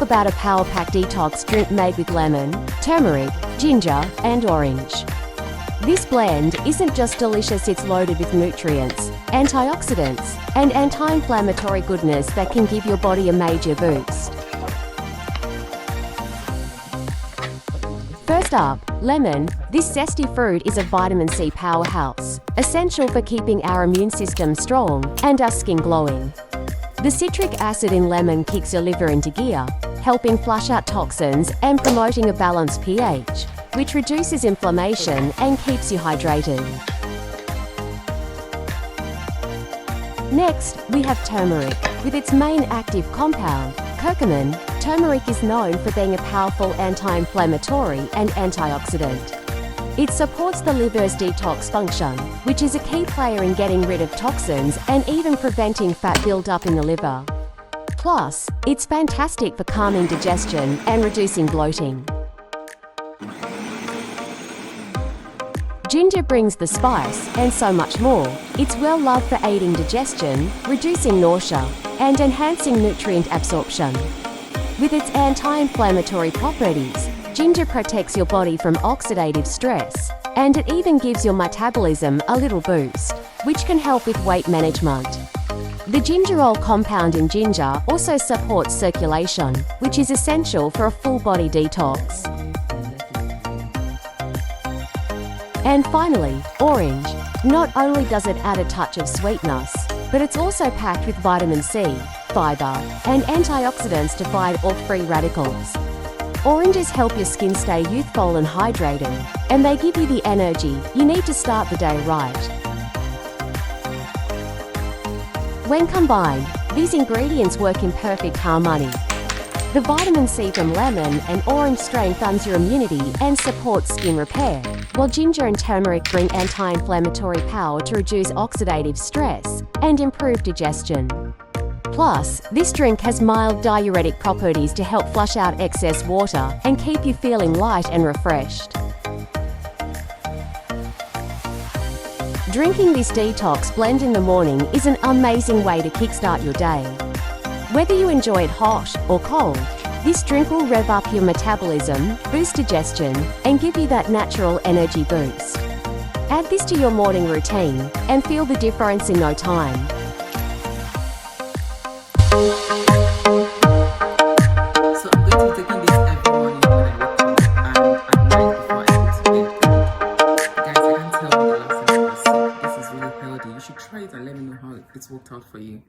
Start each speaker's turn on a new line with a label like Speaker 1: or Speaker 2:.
Speaker 1: about a power-packed detox drink made with lemon, turmeric, ginger, and orange. This blend isn't just delicious, it's loaded with nutrients, antioxidants, and anti-inflammatory goodness that can give your body a major boost. First up, lemon. This zesty fruit is a vitamin C powerhouse, essential for keeping our immune system strong and our skin glowing. The citric acid in lemon kicks your liver into gear, helping flush out toxins and promoting a balanced pH, which reduces inflammation and keeps you hydrated. Next, we have turmeric. With its main active compound, curcumin, turmeric is known for being a powerful anti-inflammatory and antioxidant. It supports the liver's detox function, which is a key player in getting rid of toxins and even preventing fat buildup in the liver. Plus, it's fantastic for calming digestion and reducing bloating. Ginger brings the spice and so much more. It's well loved for aiding digestion, reducing nausea, and enhancing nutrient absorption. With its anti-inflammatory properties, ginger protects your body from oxidative stress, and it even gives your metabolism a little boost, which can help with weight management. The gingerol compound in ginger also supports circulation, which is essential for a full-body detox. And finally, orange. Not only does it add a touch of sweetness, but it's also packed with vitamin C, fiber, and antioxidants to fight off free radicals. Oranges help your skin stay youthful and hydrated, and they give you the energy you need to start the day right. When combined, these ingredients work in perfect harmony. The vitamin C from lemon and orange strengthens your immunity and supports skin repair, while ginger and turmeric bring anti-inflammatory power to reduce oxidative stress and improve digestion. Plus, this drink has mild diuretic properties to help flush out excess water and keep you feeling light and refreshed. Drinking this detox blend in the morning is an amazing way to kickstart your day. Whether you enjoy it hot or cold, this drink will rev up your metabolism, boost digestion, and give you that natural energy boost. Add this to your morning routine and feel the difference in no time.
Speaker 2: So I'm going to be taking this every morning when I wake up and at night before I go to bed. Guys, I can't tell you the last time I was sick. This is really healthy. You should try it and let me know how it's worked out for you.